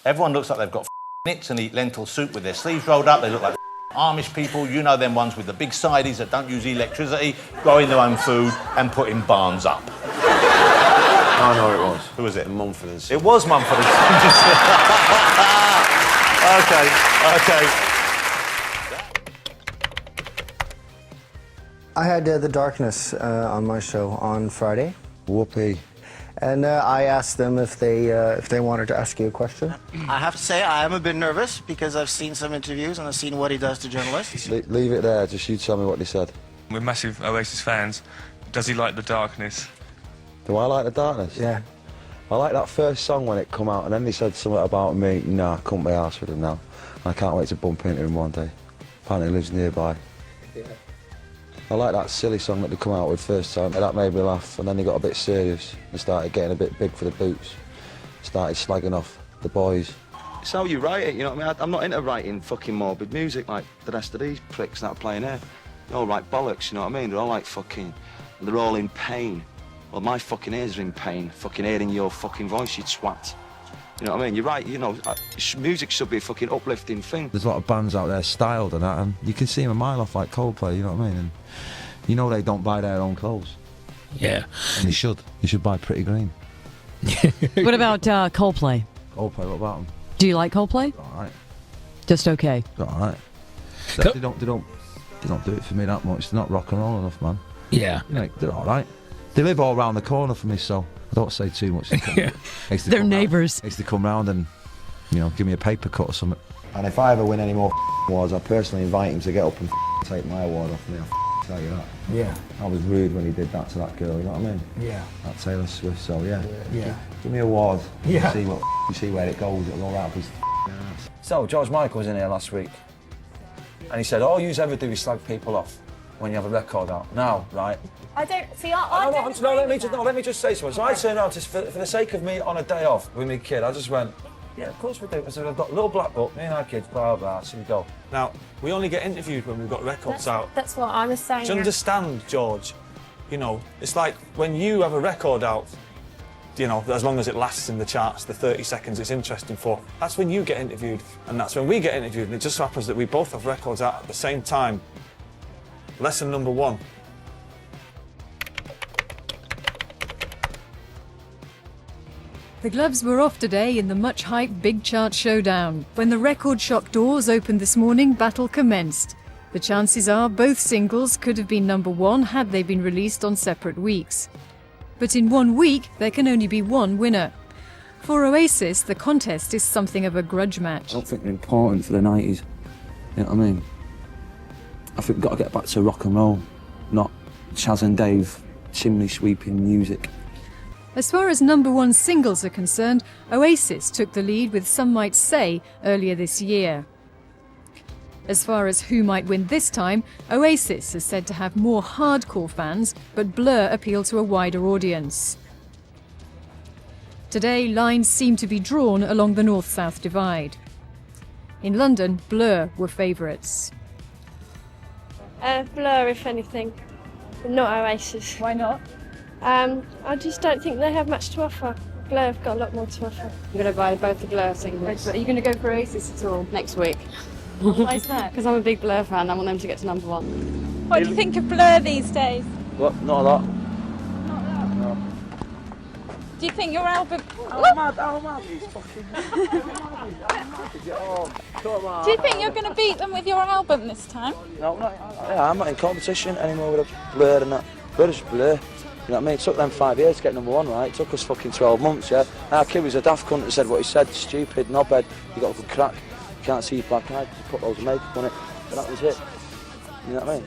Everyone looks like they've got nits and eat lentil soup with their sleeves rolled up. They look like Amish people, you know them ones with the big sidies that don't use electricity, growing their own food and putting barns up. I know it was. Who was it? Mumford & It was Mumford & OK. I had The Darkness on my show on Friday. Whoopee. And I asked them if they wanted to ask you a question. I have to say I am a bit nervous because I've seen some interviews and I've seen what he does to journalists. Leave it there, just you tell me what they said. We're massive Oasis fans. Does he like The Darkness? Do I like The Darkness? Yeah. I like that first song when it come out and then they said something about me. Nah, I couldn't be arsed with him now. I can't wait to bump into him one day. Apparently he lives nearby. Yeah. I like that silly song that they come out with first time. That made me laugh, and then they got a bit serious and started getting a bit big for the boots. Started slagging off the boys. It's how you write it, you know what I mean? I'm not into writing fucking morbid music like the rest of these pricks that are playing here. They all write bollocks, you know what I mean? They're all like fucking... They're all in pain. Well, my fucking ears are in pain, fucking hearing your fucking voice, you twat. You know what I mean? You're right, you know, music should be a fucking uplifting thing. There's a lot of bands out there styled and that, and you can see them a mile off like Coldplay, you know what I mean? And you know they don't buy their own clothes. Yeah. And they should. You should buy Pretty Green. What about Coldplay? Coldplay, what about them? Do you like Coldplay? All right. Just okay. All right. They don't do it for me that much. They're not rock and roll enough, man. Yeah. You know, they're all right. They live all round the corner from me, so I don't say too much. Yeah. They're neighbours. They used to come round and, you know, give me a paper cut or something. And if I ever win any more awards, I personally invite him to get up and take my award off me. I'll tell you that. Yeah. I was rude when he did that to that girl, you know what I mean? Yeah. That Taylor Swift, so yeah. Yeah. Give me a award. Yeah. You see where it goes, it'll go right up his ass. So, George Michael was in here last week, and he said, all you ever do is slag people off when you have a record out. Now, right? I don't see. I don't. Let me just say something. So I turned around for the sake of me on a day off with my kid. I just went, yeah, of course we do. I said, I've got a little black book, me and our kids, blah blah. So we go. Now we only get interviewed when we've got records out. That's what I was saying. Do you understand, George? You know, it's like when you have a record out. You know, as long as it lasts in the charts, the 30 seconds it's interesting for, that's when you get interviewed, and that's when we get interviewed. And it just happens that we both have records out at the same time. Lesson number one. The gloves were off today in the much-hyped Big Chart Showdown. When the Record Shock doors opened this morning, battle commenced. The chances are both singles could have been number one had they been released on separate weeks. But in 1 week, there can only be one winner. For Oasis, the contest is something of a grudge match. I don't think they're important for the 90s. You know what I mean? I think we've got to get back to rock and roll, not Chaz and Dave chimney sweeping music. As far as number one singles are concerned, Oasis took the lead with Some Might Say earlier this year. As far as who might win this time, Oasis is said to have more hardcore fans, but Blur appeal to a wider audience. Today, lines seem to be drawn along the north-south divide. In London, Blur were favourites. Blur, if anything, not Oasis. Why not? I just don't think they have much to offer. Blur have got a lot more to offer. I'm going to buy both the Blur singles. Are you going to go for Oasis at all? Next week. Why is that? Because I'm a big Blur fan. I want them to get to number one. What do you think of Blur these days? What? Not a lot. Not a lot. No. Do you think your album... Do you think you're going to beat them with your album this time? No, I'm not in competition anymore with a Blur and that. Blur is Blur. You know what I mean? It took them 5 years to get number one, right? It took us fucking 12 months, yeah? Our kid was a daft cunt that said what he said, stupid, knobhead, you got a good crack. You can't see your black eye, just put loads of makeup on it. But that was it. You know what I mean?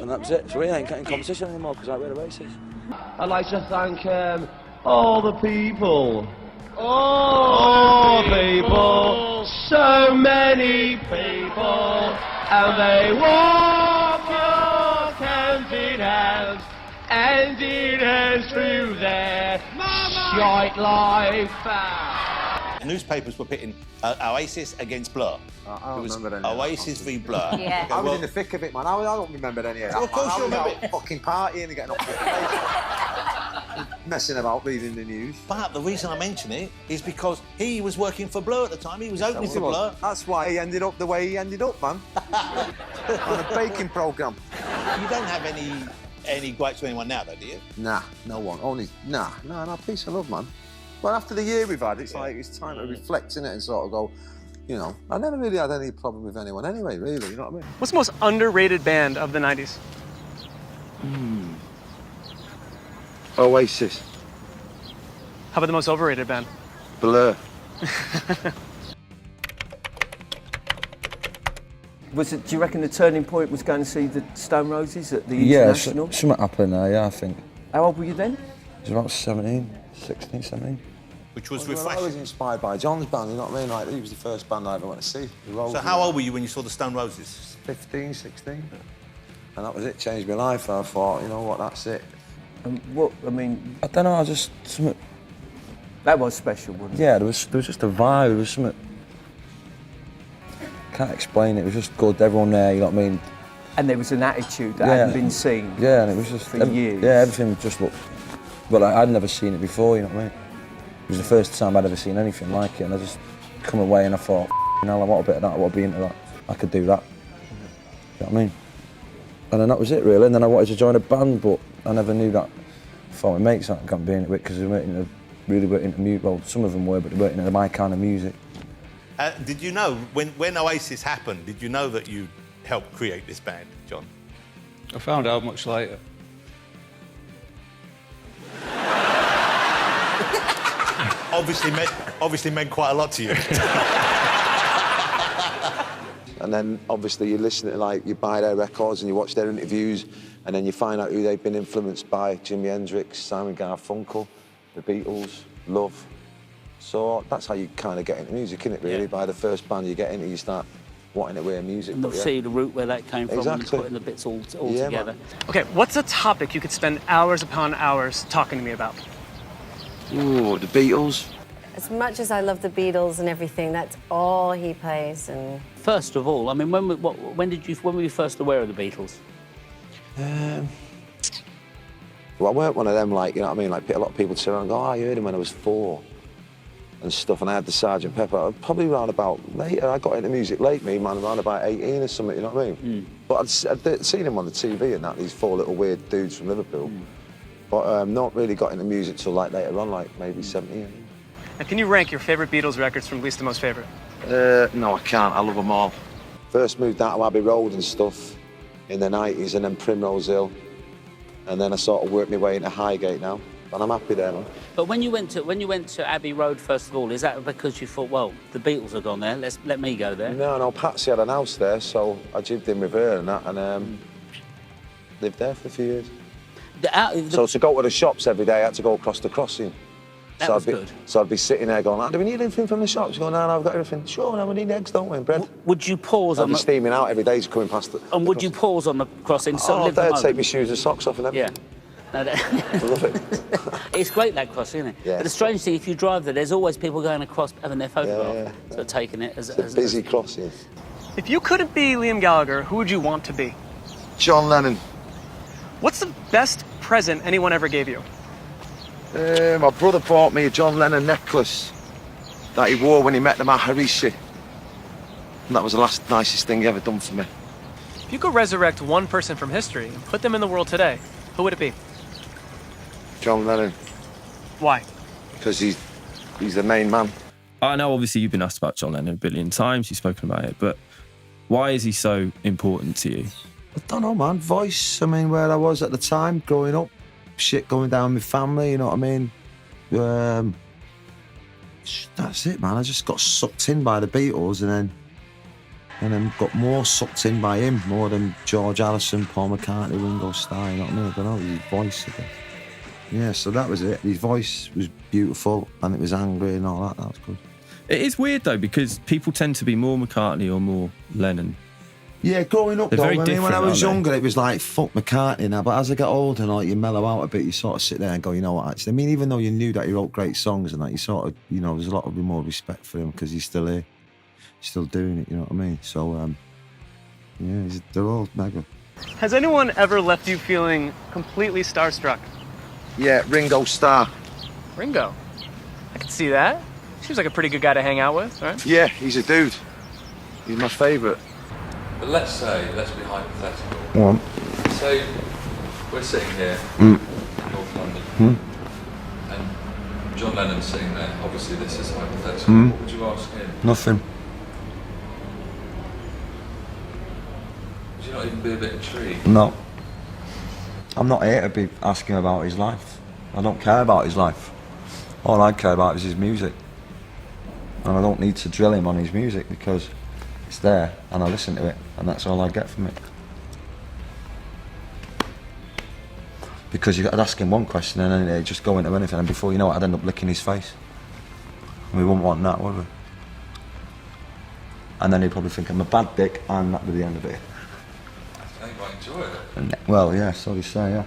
And that was it. So we ain't getting competition anymore because we're Oasis. I'd like to thank all the people. All people. So many people. And they walk hands in hands. And in hands through their shite life. The newspapers were pitting Oasis against Blur. I don't remember any Oasis v Blur. Yeah. I was in the thick of it, man. I don't remember any of that. Of course you remember it. Fucking partying and getting up to messing about reading the news. But the reason I mention it is because he was working for Blur at the time. He was opening for Blur. That's why he ended up the way he ended up, man. On a baking programme. You don't have any gripes with anyone now, though, do you? Nah, no one. Only, nah, peace and love, man. Well, after the year we've had, it's like it's time to reflect in it and sort of go, you know, I never really had any problem with anyone anyway, really, you know what I mean? What's the most underrated band of the 90s? Oasis. How about the most overrated band? Blur. Do you reckon the turning point was going to see the Stone Roses at the International? Yeah, something happened there, yeah, I think. How old were you then? I was about 16, 17. Which was Well, refreshing. I was inspired by John's band, you know what I mean? Like, he was the first band I ever went to see. So how old were you when you saw the Stone Roses? 15, 16. And that was it, changed my life. And I thought, you know what, that's it. What, I mean... I don't know, I just... Something... That was special, wasn't it? Yeah, there was just a vibe, there was something... Can't explain it, it was just good, everyone there, you know what I mean? And there was an attitude that hadn't been seen. Yeah, and it was just... For years. Yeah, everything just looked... Well, I'd never seen it before, you know what I mean? It was the first time I'd ever seen anything like it, and I just come away and I thought, you know, I want a bit of that, I want to be into that. I could do that. You know what I mean? And then that was it, really. And then I wanted to join a band, but I never knew that. I thought my mates aren't going to be into it because they really weren't into music. Well, some of them were, but they weren't into my kind of music. Did you know, when Oasis happened, did you know that you helped create this band, John? I found out much later. obviously meant quite a lot to you. And then, obviously, you listen to, like, you buy their records and you watch their interviews, and then you find out who they've been influenced by: Jimi Hendrix, Simon Garfunkel, the Beatles, Love. So that's how you kind of get into music, isn't it, really? Yeah. By the first band you get into, you start wanting to wear music. And see the route where that came from, exactly. And putting the bits all together. Man. OK, what's a topic you could spend hours upon hours talking to me about? Ooh, the Beatles. As much as I love the Beatles and everything, that's all he plays. And first of all, I mean, when were you first aware of the Beatles? Well, I weren't one of them, like, you know what I mean? Like, a lot of people sit around and go, oh, I heard him when I was 4 and stuff, and I had the Sgt. Pepper. Probably around about later. I got into music late, around about 18 or something, you know what I mean? But I'd seen him on the TV and that, these 4 little weird dudes from Liverpool. But not really got into music till, like, later on, like, maybe 17. And can you rank your favourite Beatles records from least to most favourite? No, I can't. I love them all. First moved out to Abbey Road and stuff in the 90s, and then Primrose Hill. And then I sort of worked my way into Highgate now, and I'm happy there, man. But when you went to Abbey Road, first of all, is that because you thought, well, the Beatles have gone there, let me go there? No, Patsy had an house there, so I jibbed in with her and that, and lived there for a few years. So to go to the shops every day, I had to go across the crossing. That was good. So I'd be sitting there going, oh, do we need anything from the shops? Going, no, I've got everything. Sure, no, we need eggs, don't we, and bread. Would you pause I'd be steaming out every day coming past it. And would you pause on the crossing? Oh, I'd take my shoes and socks off and everything. Yeah. No, I love it. It's great, that crossing, isn't it? Yeah. But the strange thing, if you drive there, there's always people going across having their photograph. Yeah. So taking it as a busy crossing. If you couldn't be Liam Gallagher, who would you want to be? John Lennon. What's the best present anyone ever gave you? My brother bought me a John Lennon necklace that he wore when he met the Maharishi. And that was the nicest thing he ever done for me. If you could resurrect one person from history and put them in the world today, who would it be? John Lennon. Why? Because he's the main man. I know obviously you've been asked about John Lennon a billion times, you've spoken about it, but why is he so important to you? I don't know, man. Voice, I mean, where I was at the time, growing up, shit going down with family, you know what I mean? That's it, man. I just got sucked in by the Beatles and then got more sucked in by him, more than George Harrison, Paul McCartney, Ringo Starr, you know what I mean? I don't know, his voice again. Yeah, so that was it. His voice was beautiful and it was angry and all that. That was good. It is weird, though, because people tend to be more McCartney or more Lennon. Yeah, growing up, though, I mean, when I was younger, it was like, fuck McCartney now. But as I get older and like, you mellow out a bit, you sort of sit there and go, you know what, actually, I mean, even though you knew that he wrote great songs and that, you sort of, you know, there's a lot of more respect for him because he's still here, still doing it, you know what I mean? So, yeah, they're all mega. Has anyone ever left you feeling completely starstruck? Yeah, Ringo Starr. Ringo. I can see that. Seems like a pretty good guy to hang out with, right? Yeah, he's a dude. He's my favourite. But let's be hypothetical. Go on. Say we're sitting here in North London, and John Lennon's sitting there. Obviously, this is hypothetical. What would you ask him? Nothing. Would you not even be a bit intrigued? No. I'm not here to be asking about his life. I don't care about his life. All I care about is his music. And I don't need to drill him on his music because it's there and I listen to it and that's all I get from it. Because I'd ask him one question and then he'd just go into anything, and before you know it I'd end up licking his face. And we wouldn't want that, would we? And then he'd probably think I'm a bad dick and that'd be the end of it. I think I might enjoy it. And, well, yeah, so they say, yeah.